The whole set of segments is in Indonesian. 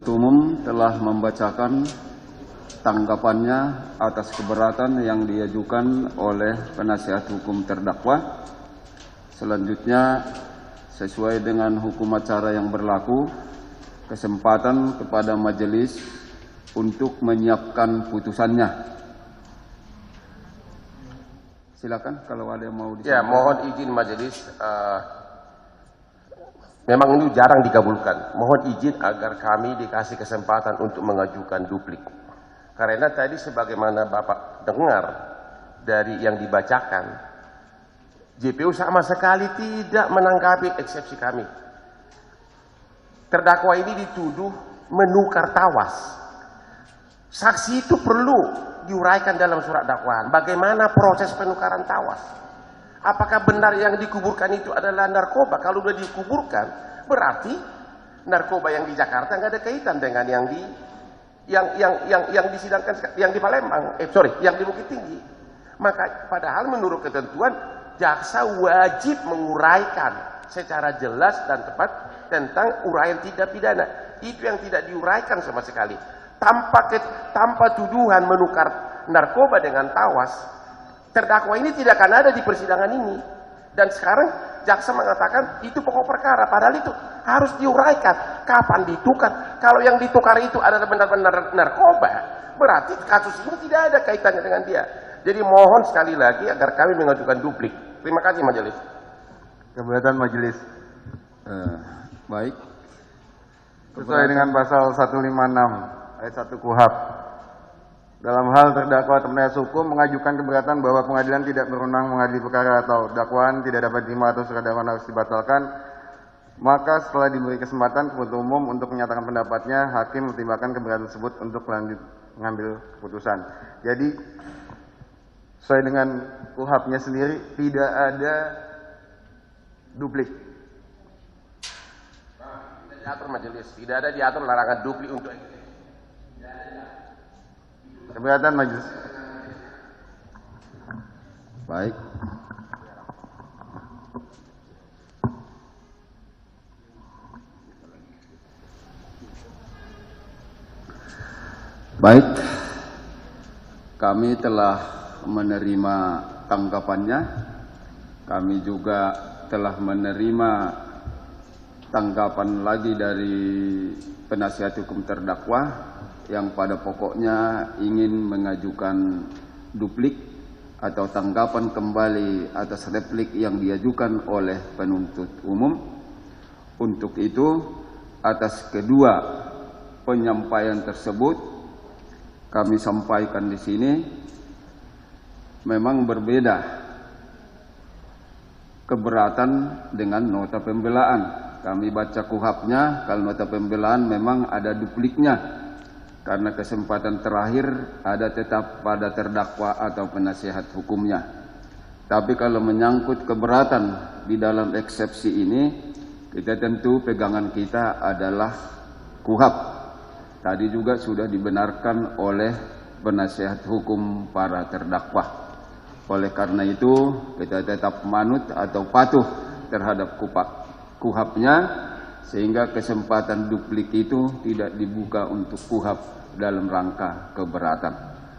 Umum telah membacakan tanggapannya atas keberatan yang diajukan oleh penasihat hukum terdakwa. Selanjutnya, sesuai dengan hukum acara yang berlaku, kesempatan kepada majelis untuk menyiapkan putusannya. Silakan kalau ada yang mau disampaikan. Ya, mohon izin majelis. Memang ini jarang dikabulkan. Mohon izin agar kami dikasih kesempatan untuk mengajukan duplik. Karena tadi sebagaimana Bapak dengar dari yang dibacakan, JPU sama sekali tidak menanggapi eksepsi kami. Terdakwa ini dituduh menukar tawas. Saksi itu perlu diuraikan dalam surat dakwaan. Bagaimana proses penukaran tawas? Apakah benar yang dikuburkan itu adalah narkoba? Kalau sudah dikuburkan, berarti narkoba yang di Jakarta nggak ada kaitan dengan yang disidangkan yang di Palembang, yang di Bukit Tinggi. Maka padahal menurut ketentuan jaksa wajib menguraikan secara jelas dan tepat tentang uraian tindak pidana. Itu yang tidak diuraikan sama sekali. Tanpa tuduhan menukar narkoba dengan tawas, terdakwa ini tidak akan ada di persidangan ini. Dan sekarang jaksa mengatakan itu pokok perkara, padahal itu harus diuraikan. Kapan ditukar? Kalau yang ditukar itu adalah benar-benar narkoba, berarti kasus ini tidak ada kaitannya dengan dia. Jadi mohon sekali lagi agar kami mengajukan duplik. Terima kasih majelis. Keberatan majelis. Baik. Sesuai dengan pasal 156 ayat 1 KUHP. Dalam hal terdakwa atau penasihat hukum mengajukan keberatan bahwa pengadilan tidak berwenang mengadili perkara atau dakwaan tidak dapat diterima atau surat dakwaan harus dibatalkan, maka setelah diberi kesempatan penuntut umum untuk menyatakan pendapatnya, hakim mempertimbangkan keberatan tersebut untuk lanjut mengambil keputusan. Jadi sesuai dengan KUHP-nya sendiri tidak ada duplik. Tidak diatur majelis, tidak ada diatur larangan duplik untuk keberatan majelis. Baik. Baik. Kami telah menerima tanggapannya. Kami juga telah menerima tanggapan lagi dari penasihat hukum terdakwa yang pada pokoknya ingin mengajukan duplik atau tanggapan kembali atas replik yang diajukan oleh penuntut umum. Untuk itu, atas kedua penyampaian tersebut, kami sampaikan di sini memang berbeda keberatan dengan nota pembelaan. Kami baca KUHP-nya, kalau nota pembelaan memang ada dupliknya. Karena kesempatan terakhir ada tetap pada terdakwa atau penasihat hukumnya. Tapi kalau menyangkut keberatan di dalam eksepsi ini, kita tentu pegangan kita adalah KUHP. Tadi juga sudah dibenarkan oleh penasihat hukum para terdakwa. Oleh karena itu, kita tetap manut atau patuh terhadap KUHP-nya, sehingga kesempatan duplik itu tidak dibuka untuk KUHP dalam rangka keberatan.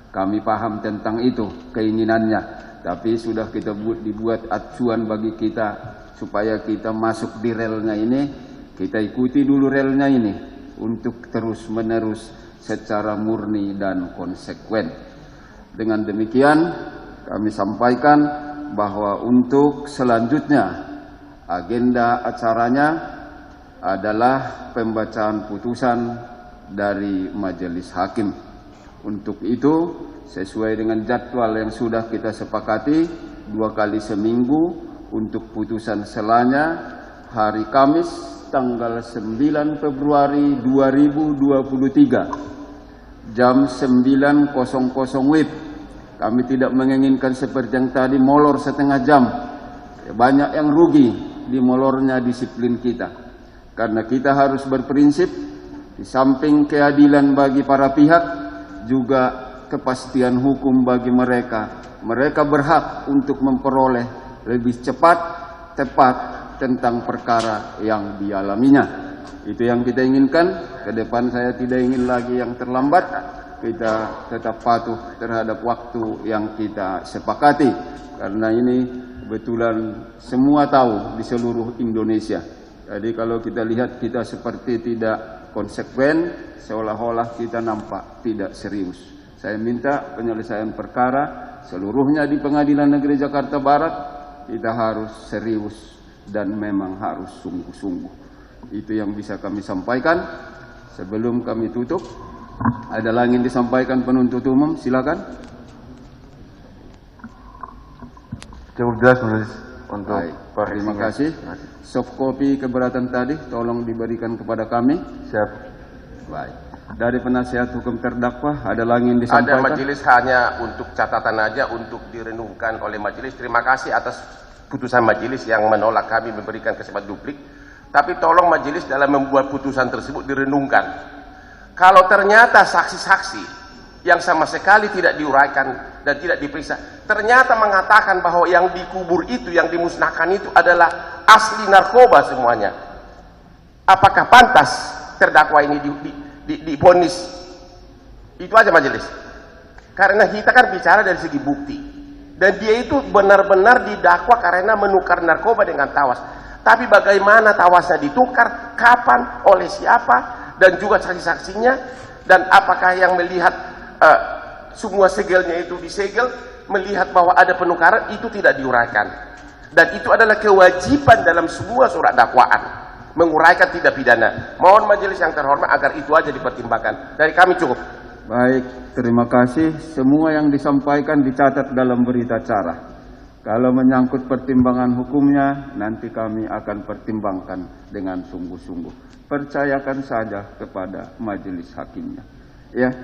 Kami paham tentang itu keinginannya, tapi sudah kita dibuat acuan bagi kita supaya kita masuk di relnya ini, kita ikuti dulu relnya ini untuk terus menerus secara murni dan konsekuen. Dengan demikian kami sampaikan bahwa untuk selanjutnya agenda acaranya adalah pembacaan putusan dari majelis hakim. Untuk itu, sesuai dengan jadwal yang sudah kita sepakati, 2 kali seminggu untuk putusan selanya hari Kamis tanggal 9 Februari 2023 jam 9.00 WIB. Kami tidak menginginkan seperti yang tadi molor setengah jam. Banyak yang rugi di molornya disiplin kita. Karena kita harus berprinsip, di samping keadilan bagi para pihak, juga kepastian hukum bagi mereka. Mereka berhak untuk memperoleh lebih cepat, tepat tentang perkara yang dialaminya. Itu yang kita inginkan. ke depan saya tidak ingin lagi yang terlambat. Kita tetap patuh terhadap waktu yang kita sepakati. Karena ini kebetulan semua tahu di seluruh Indonesia. Jadi kalau kita lihat kita seperti tidak konsekuen, seolah-olah kita nampak tidak serius. Saya minta penyelesaian perkara seluruhnya di Pengadilan Negeri Jakarta Barat, kita harus serius dan memang harus sungguh-sungguh. Itu yang bisa kami sampaikan. Sebelum kami tutup, ada lagi yang disampaikan penuntut umum, silakan. Cukup jelas menulis untuk Baik, terima kasih. Soft copy keberatan tadi tolong diberikan kepada kami. Siap. Baik. Dari penasihat hukum terdakwa ada lagi yang disampaikan? Ada majelis hanya untuk catatan aja untuk direnungkan oleh majelis. Terima kasih atas putusan majelis yang menolak kami memberikan kesempatan duplik. Tapi tolong majelis dalam membuat putusan tersebut direnungkan. Kalau ternyata saksi-saksi yang sama sekali tidak diuraikan dan tidak diperiksa, ternyata mengatakan bahwa yang dikubur itu, yang dimusnahkan itu adalah asli narkoba semuanya. Apakah pantas terdakwa ini divonis? Itu aja majelis. Karena kita kan bicara dari segi bukti. Dan dia itu benar-benar didakwa karena menukar narkoba dengan tawas. Tapi bagaimana tawasnya ditukar, kapan, oleh siapa, dan juga saksi-saksinya, dan apakah yang melihat semua segelnya itu disegel, melihat bahwa ada penukaran, itu tidak diuraikan. Dan itu adalah kewajiban dalam semua surat dakwaan, menguraikan tindak pidana. Mohon majelis yang terhormat agar itu aja dipertimbangkan. Dari kami cukup. Baik, terima kasih. Semua yang disampaikan dicatat dalam berita acara. Kalau menyangkut pertimbangan hukumnya, nanti kami akan pertimbangkan dengan sungguh-sungguh. Percayakan saja kepada majelis hakimnya. Ya.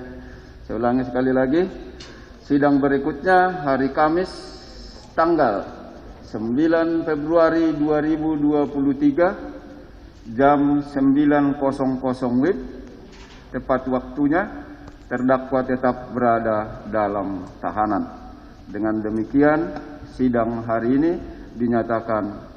Saya ulangi sekali lagi, sidang berikutnya hari Kamis tanggal 9 Februari 2023 jam 9.00 WIB, tepat waktunya terdakwa tetap berada dalam tahanan. Dengan demikian, sidang hari ini dinyatakan